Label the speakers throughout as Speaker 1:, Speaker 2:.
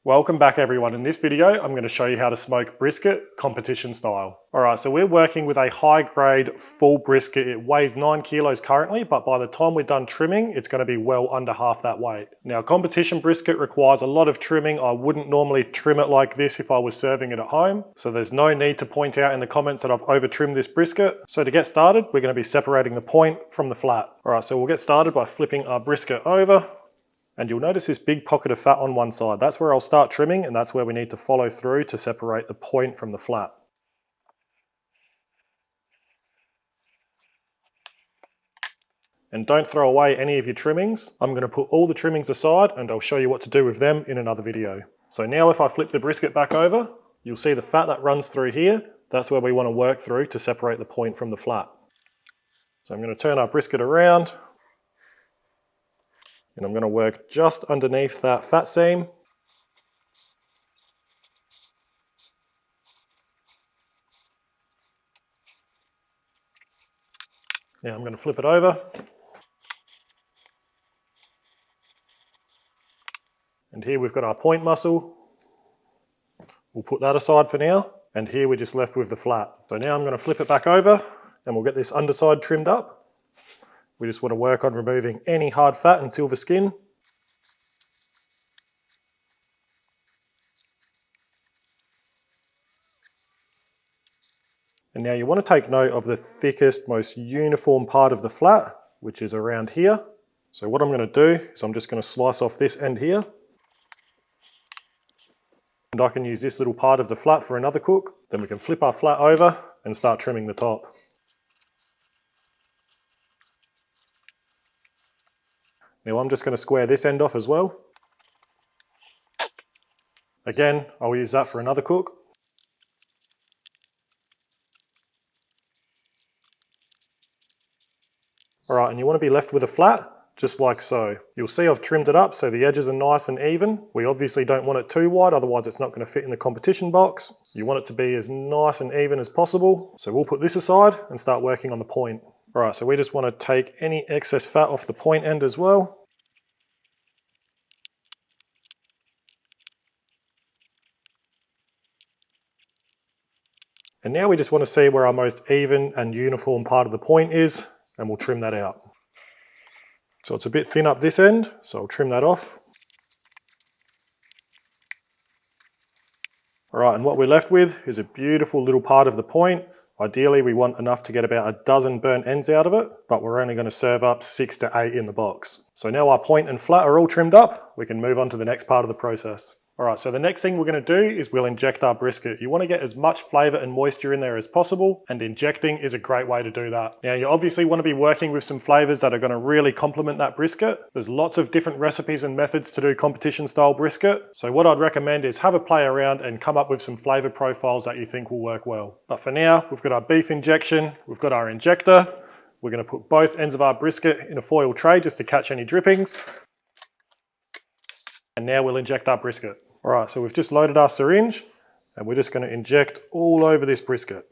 Speaker 1: Welcome back everyone. In this video, I'm going to show you how to smoke brisket competition style. Alright, so we're working with a high grade full brisket. It weighs 9 kilos currently, but by the time we're done trimming, it's going to be well under half that weight. Now, competition brisket requires a lot of trimming. I wouldn't normally trim it like this if I was serving it at home. So there's no need to point out in the comments that I've over trimmed this brisket. So to get started, we're going to be separating the point from the flat. Alright, so we'll get started by flipping our brisket over. And you'll notice this big pocket of fat on one side. That's where I'll start trimming, and that's where we need to follow through to separate the point from the flat. And don't throw away any of your trimmings. I'm going to put all the trimmings aside and I'll show you what to do with them in another video. So now if I flip the brisket back over, you'll see the fat that runs through here. That's where we want to work through to separate the point from the flat. So I'm going to turn our brisket around. And I'm going to work just underneath that fat seam. Now I'm going to flip it over. And here we've got our point muscle. We'll put that aside for now. And here we're just left with the flat. So now I'm going to flip it back over and we'll get this underside trimmed up. We just want to work on removing any hard fat and silver skin. And now you want to take note of the thickest, most uniform part of the flat, which is around here. So what I'm going to do is I'm just going to slice off this end here. And I can use this little part of the flat for another cook. Then we can flip our flat over and start trimming the top. Now I'm just going to square this end off as well. Again, I'll use that for another cook. Alright, and you want to be left with a flat, just like so. You'll see I've trimmed it up so the edges are nice and even. We obviously don't want it too wide, otherwise it's not going to fit in the competition box. You want it to be as nice and even as possible. So we'll put this aside and start working on the point. Alright, so we just want to take any excess fat off the point end as well. And now we just want to see where our most even and uniform part of the point is, and we'll trim that out. So it's a bit thin up this end, so I'll trim that off. Alright, and what we're left with is a beautiful little part of the point. Ideally, we want enough to get about a dozen burnt ends out of it, but we're only going to serve up 6 to 8 in the box. So now our point and flat are all trimmed up, we can move on to the next part of the process. Alright, so the next thing we're going to do is we'll inject our brisket. You want to get as much flavour and moisture in there as possible, and injecting is a great way to do that. Now, you obviously want to be working with some flavours that are going to really complement that brisket. There's lots of different recipes and methods to do competition style brisket, so what I'd recommend is have a play around and come up with some flavour profiles that you think will work well. But for now, we've got our beef injection, we've got our injector. We're going to put both ends of our brisket in a foil tray just to catch any drippings. And now we'll inject our brisket. Alright, so we've just loaded our syringe and we're just going to inject all over this brisket.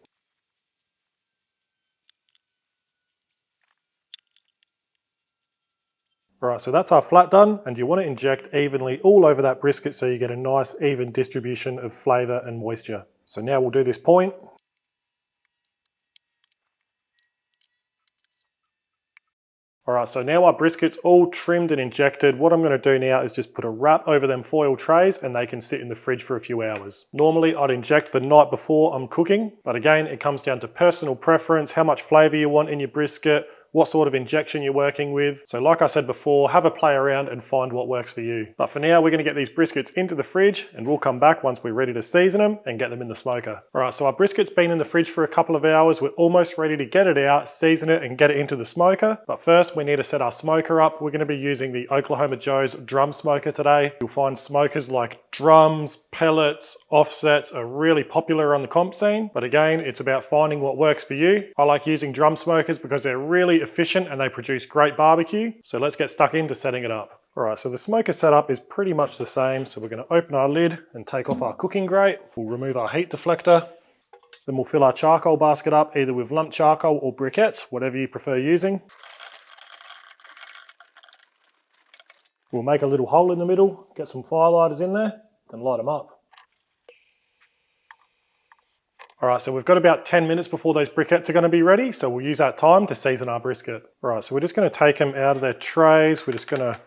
Speaker 1: Alright, so that's our flat done, and you want to inject evenly all over that brisket so you get a nice even distribution of flavour and moisture. So now we'll do this point. Alright, so now our brisket's all trimmed and injected. What I'm going to do now is just put a wrap over them foil trays and they can sit in the fridge for a few hours. Normally I'd inject the night before I'm cooking, but again it comes down to personal preference, how much flavour you want in your brisket, what sort of injection you're working with. So like I said before, have a play around and find what works for you. But for now, we're going to get these briskets into the fridge and we'll come back once we're ready to season them and get them in the smoker. Alright, so our brisket's been in the fridge for a couple of hours. We're almost ready to get it out, season it and get it into the smoker. But first, we need to set our smoker up. We're going to be using the Oklahoma Joe's drum smoker today. You'll find smokers like drums, pellets, offsets are really popular on the comp scene. But again, it's about finding what works for you. I like using drum smokers because they're really efficient and they produce great barbecue. So let's get stuck into setting it up. Alright, so the smoker setup is pretty much the same. So we're going to open our lid and take off our cooking grate. We'll remove our heat deflector. Then we'll fill our charcoal basket up either with lump charcoal or briquettes, whatever you prefer using. We'll make a little hole in the middle, get some firelighters in there. and light them up. All right, so we've got about 10 minutes before those briquettes are going to be ready, so we'll use that time to season our brisket. All right, so we're just going to take them out of their trays. We're just going to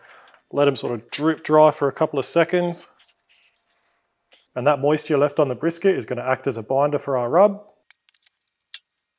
Speaker 1: let them sort of drip dry for a couple of seconds. And that moisture left on the brisket is going to act as a binder for our rub.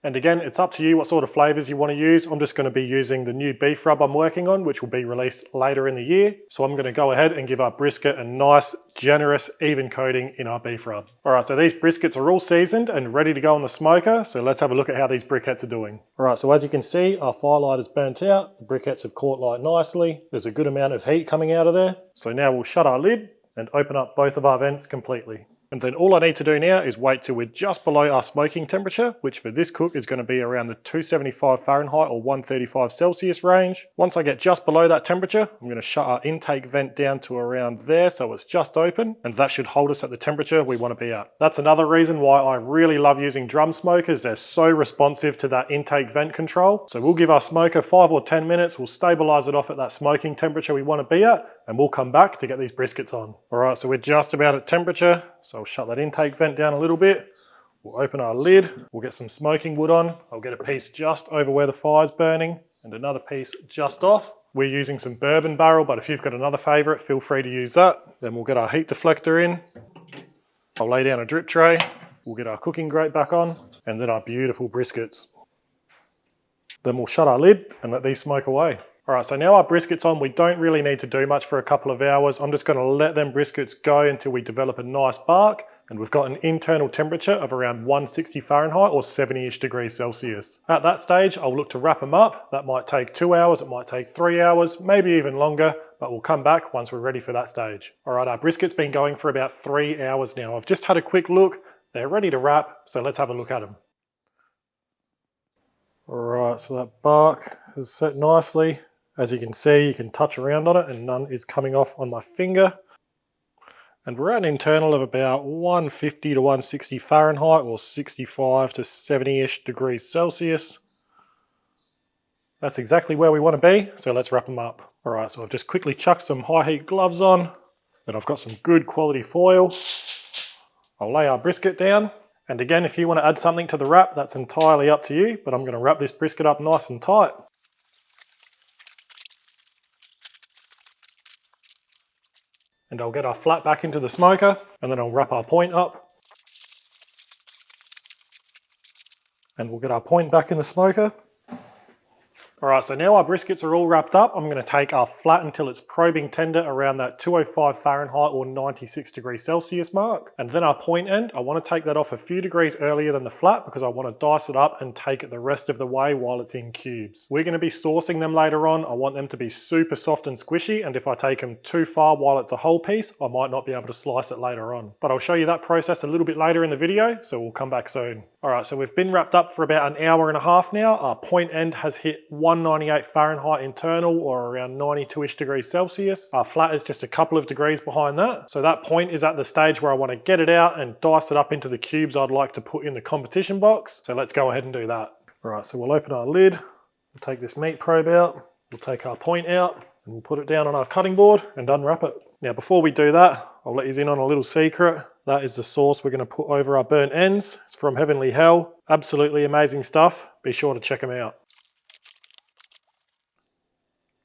Speaker 1: And again, it's up to you what sort of flavors you want to use. I'm just going to be using the new beef rub I'm working on, which will be released later in the year. So I'm going to go ahead and give our brisket a nice, generous, even coating in our beef rub. All right, so these briskets are all seasoned and ready to go on the smoker. So let's have a look at how these briquettes are doing. All right, so as you can see, our firelight is burnt out. The briquettes have caught light nicely. There's a good amount of heat coming out of there. So now we'll shut our lid and open up both of our vents completely. And then all I need to do now is wait till we're just below our smoking temperature, which for this cook is going to be around the 275 Fahrenheit or 135 Celsius range. Once I get just below that temperature, I'm going to shut our intake vent down to around there so it's just open, and that should hold us at the temperature we want to be at. That's another reason why I really love using drum smokers. They're so responsive to that intake vent control. So we'll give our smoker 5 or 10 minutes, we'll stabilize it off at that smoking temperature we want to be at, and we'll come back to get these briskets on. All right, so we're just about at temperature. So I'll shut that intake vent down a little bit. We'll open our lid. We'll get some smoking wood on. I'll get a piece just over where the fire's burning and another piece just off. We're using some bourbon barrel, but if you've got another favorite, feel free to use that. Then we'll get our heat deflector in. I'll lay down a drip tray. We'll get our cooking grate back on and then our beautiful briskets. Then we'll shut our lid and let these smoke away. All right, so now our brisket's on. We don't really need to do much for a couple of hours. I'm just going to let them briskets go until we develop a nice bark. And we've got an internal temperature of around 160 Fahrenheit or 70-ish degrees Celsius. At that stage, I'll look to wrap them up. That might take 2 hours, it might take 3 hours, maybe even longer, but we'll come back once we're ready for that stage. All right, our brisket's been going for about 3 hours now. I've just had a quick look. They're ready to wrap, so let's have a look at them. All right, so that bark is set nicely. As you can see, you can touch around on it and none is coming off on my finger. And we're at an internal of about 150 to 160 Fahrenheit or 65 to 70-ish degrees Celsius. That's exactly where we want to be, so let's wrap them up. All right, so I've just quickly chucked some high heat gloves on, and I've got some good quality foil. I'll lay our brisket down. And again, if you want to add something to the wrap, that's entirely up to you, but I'm going to wrap this brisket up nice and tight. And I'll get our flat back into the smoker, and then I'll wrap our point up. And we'll get our point back in the smoker. All right, so now our briskets are all wrapped up. I'm going to take our flat until it's probing tender around that 205 Fahrenheit or 96 degrees Celsius mark. And then our point end, I want to take that off a few degrees earlier than the flat because I want to dice it up and take it the rest of the way while it's in cubes. We're going to be saucing them later on. I want them to be super soft and squishy, and if I take them too far while it's a whole piece, I might not be able to slice it later on. But I'll show you that process a little bit later in the video, so we'll come back soon. All right, so we've been wrapped up for about an hour and a half now. Our point end has hit 198 Fahrenheit internal or around 92-ish degrees Celsius. Our flat is just a couple of degrees behind that. So that point is at the stage where I want to get it out and dice it up into the cubes I'd like to put in the competition box. So let's go ahead and do that. All right, so we'll open our lid, we'll take this meat probe out, we'll take our point out, and we'll put it down on our cutting board and unwrap it. Now before we do that, I'll let you in on a little secret. That is the sauce we're going to put over our burnt ends. It's from Heavenly Hell. Absolutely amazing stuff. Be sure to check them out.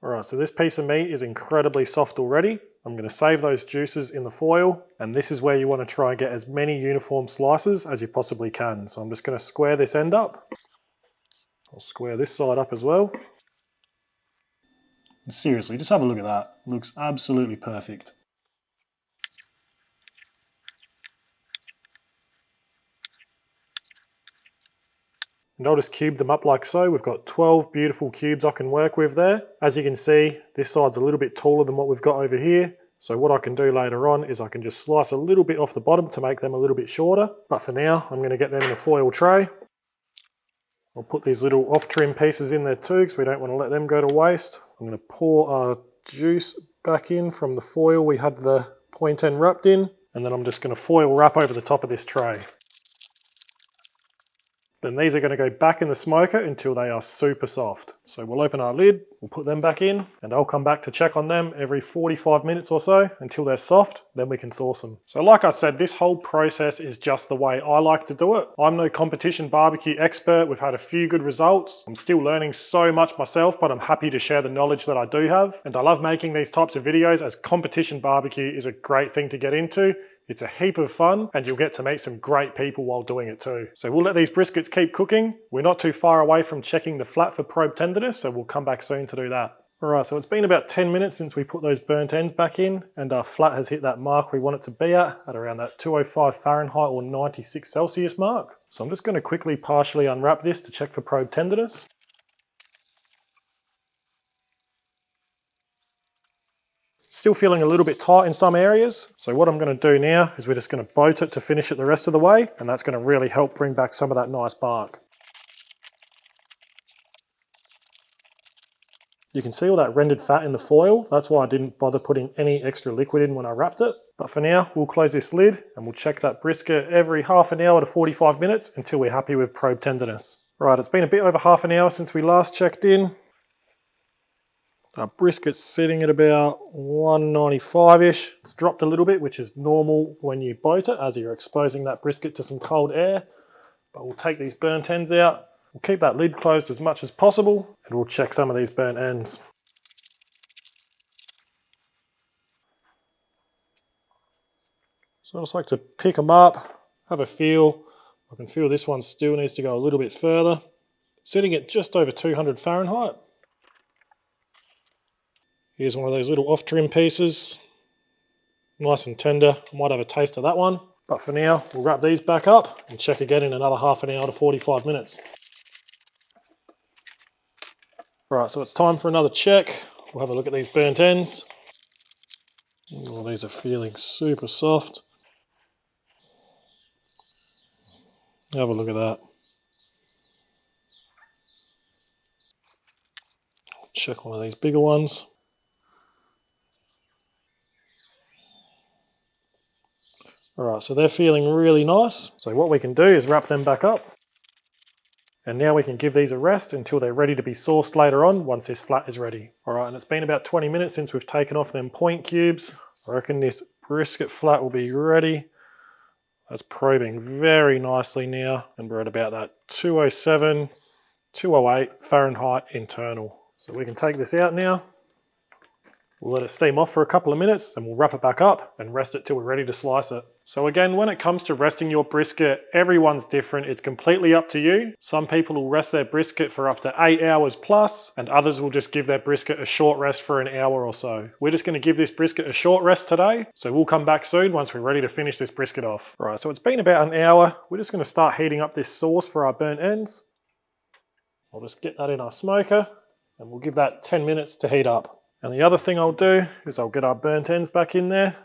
Speaker 1: All right, so this piece of meat is incredibly soft already. I'm going to save those juices in the foil, and this is where you want to try and get as many uniform slices as you possibly can. So I'm just going to square this end up. I'll square this side up as well. And seriously, just have a look at that. It looks absolutely perfect. And I'll just cube them up like so. We've got 12 beautiful cubes I can work with there. As you can see, this side's a little bit taller than what we've got over here. So what I can do later on is I can just slice a little bit off the bottom to make them a little bit shorter. But for now, I'm going to get them in a foil tray. I'll put these little off-trim pieces in there too because we don't want to let them go to waste. I'm going to pour our juice back in from the foil we had the point end wrapped in. And then I'm just going to foil wrap over the top of this tray. Then these are going to go back in the smoker until they are super soft. So we'll open our lid, we'll put them back in, and I'll come back to check on them every 45 minutes or so until they're soft, then we can sauce them. So like I said, this whole process is just the way I like to do it. I'm no competition barbecue expert. We've had a few good results. I'm still learning so much myself, but I'm happy to share the knowledge that I do have. And I love making these types of videos, as competition barbecue is a great thing to get into. It's a heap of fun, and you'll get to meet some great people while doing it too. So we'll let these briskets keep cooking. We're not too far away from checking the flat for probe tenderness, so we'll come back soon to do that. Alright, so it's been about 10 minutes since we put those burnt ends back in, and our flat has hit that mark we want it to be at around that 205 Fahrenheit or 96 Celsius mark. So I'm just going to quickly partially unwrap this to check for probe tenderness. Still feeling a little bit tight in some areas. So what I'm going to do now is we're just going to boat it to finish it the rest of the way, and that's going to really help bring back some of that nice bark. You can see all that rendered fat in the foil. That's why I didn't bother putting any extra liquid in when I wrapped it. But for now, we'll close this lid and we'll check that brisket every half an hour to 45 minutes until we're happy with probe tenderness. Right, it's been a bit over half an hour since we last checked in. Our brisket's sitting at about 195-ish. It's dropped a little bit, which is normal when you boat it, as you're exposing that brisket to some cold air. But we'll take these burnt ends out. We'll keep that lid closed as much as possible, and we'll check some of these burnt ends. So I just like to pick them up, have a feel. I can feel this one still needs to go a little bit further. Sitting at just over 200 Fahrenheit. Here's one of those little off-trim pieces. Nice and tender. I might have a taste of that one. But for now, we'll wrap these back up and check again in another half an hour to 45 minutes. Right, so it's time for another check. We'll have a look at these burnt ends. Oh, these are feeling super soft. Have a look at that. Check one of these bigger ones. Alright, so they're feeling really nice. So what we can do is wrap them back up. And now we can give these a rest until they're ready to be sauced later on once this flat is ready. Alright, and it's been about 20 minutes since we've taken off them point cubes. I reckon this brisket flat will be ready. That's probing very nicely now. And we're at about that 207, 208 Fahrenheit internal. So we can take this out now. We'll let it steam off for a couple of minutes and we'll wrap it back up and rest it till we're ready to slice it. So again, when it comes to resting your brisket, everyone's different. It's completely up to you. Some people will rest their brisket for up to 8 hours plus, and others will just give their brisket a short rest for an hour or so. We're just going to give this brisket a short rest today, so we'll come back soon once we're ready to finish this brisket off. Right, so it's been about an hour. We're just going to start heating up this sauce for our burnt ends. I'll just get that in our smoker and we'll give that 10 minutes to heat up. And the other thing I'll do is I'll get our burnt ends back in there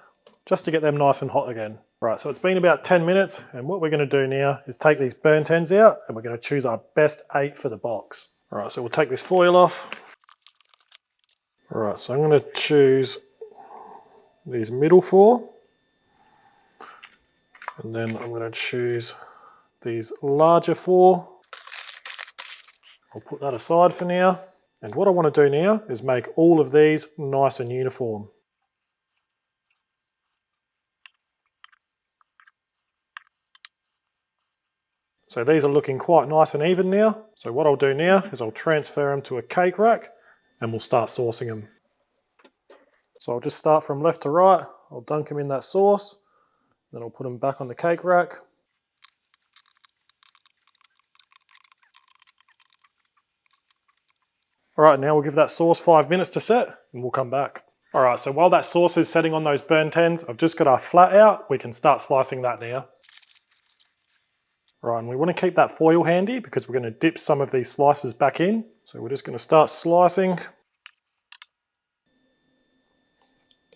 Speaker 1: just to get them nice and hot again. Right, so it's been about 10 minutes, and what we're going to do now is take these burnt ends out and we're going to choose our best 8 for the box. All right, so we'll take this foil off. All right, so I'm going to choose these middle 4. And then I'm going to choose these larger 4. I'll put that aside for now. And what I want to do now is make all of these nice and uniform. So these are looking quite nice and even now. So what I'll do now is I'll transfer them to a cake rack and we'll start saucing them. So I'll just start from left to right. I'll dunk them in that sauce. Then I'll put them back on the cake rack. All right, now we'll give that sauce 5 minutes to set and we'll come back. All right, so while that sauce is setting on those burnt ends, I've just got our flat out. We can start slicing that now. Right, and we want to keep that foil handy because we're going to dip some of these slices back in. So we're just going to start slicing.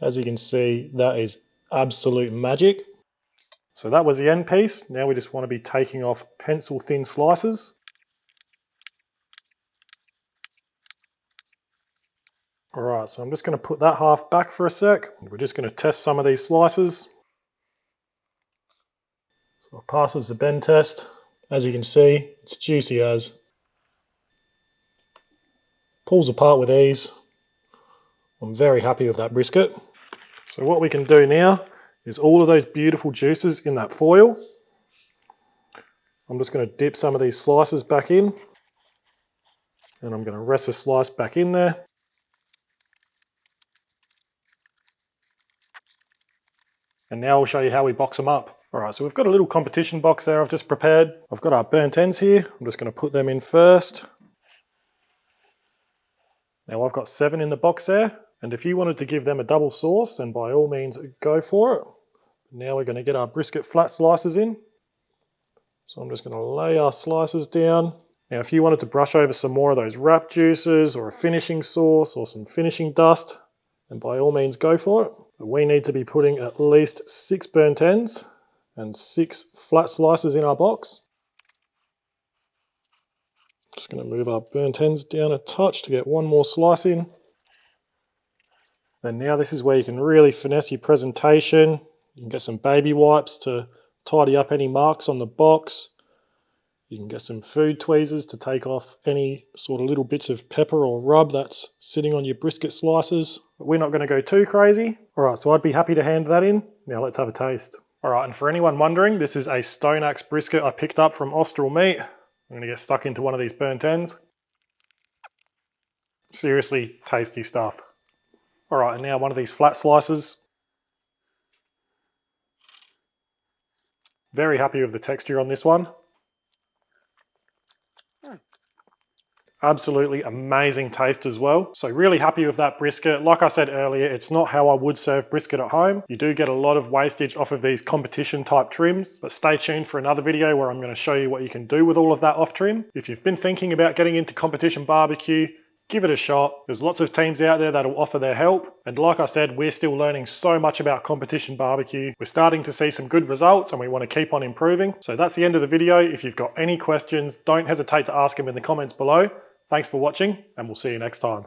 Speaker 1: As you can see, that is absolute magic. So that was the end piece. Now we just want to be taking off pencil thin slices. All right, so I'm just going to put that half back for a sec. We're just going to test some of these slices. So it passes the bend test. As you can see, it's juicy as. Pulls apart with ease. I'm very happy with that brisket. So what we can do now is all of those beautiful juices in that foil. I'm just going to dip some of these slices back in, and I'm going to rest a slice back in there. And now I'll show you how we box them up. All right, so we've got a little competition box there I've just prepared. I've got our burnt ends here. I'm just going to put them in first. Now I've got 7 in the box there, and if you wanted to give them a double sauce, then by all means go for it. Now we're going to get our brisket flat slices in. So I'm just going to lay our slices down. Now if you wanted to brush over some more of those wrap juices or a finishing sauce or some finishing dust, then by all means go for it. But we need to be putting at least 6 burnt ends and 6 flat slices in our box. Just going to move our burnt ends down a touch to get one more slice in. And now this is where you can really finesse your presentation. You can get some baby wipes to tidy up any marks on the box. You can get some food tweezers to take off any sort of little bits of pepper or rub that's sitting on your brisket slices. But we're not going to go too crazy. All right, so I'd be happy to hand that in. Now let's have a taste. All right, and for anyone wondering, this is a Stone Axe brisket I picked up from Austral Meat. I'm going to get stuck into one of these burnt ends. Seriously tasty stuff. All right, and now one of these flat slices. Very happy with the texture on this one. Absolutely amazing taste as well. So really happy with that brisket. Like I said earlier, it's not how I would serve brisket at home. You do get a lot of wastage off of these competition type trims, but stay tuned for another video where I'm going to show you what you can do with all of that off trim. If you've been thinking about getting into competition barbecue, give it a shot. There's lots of teams out there that'll offer their help. And like I said, we're still learning so much about competition barbecue. We're starting to see some good results and we want to keep on improving. So that's the end of the video. If you've got any questions, don't hesitate to ask them in the comments below. Thanks for watching and we'll see you next time.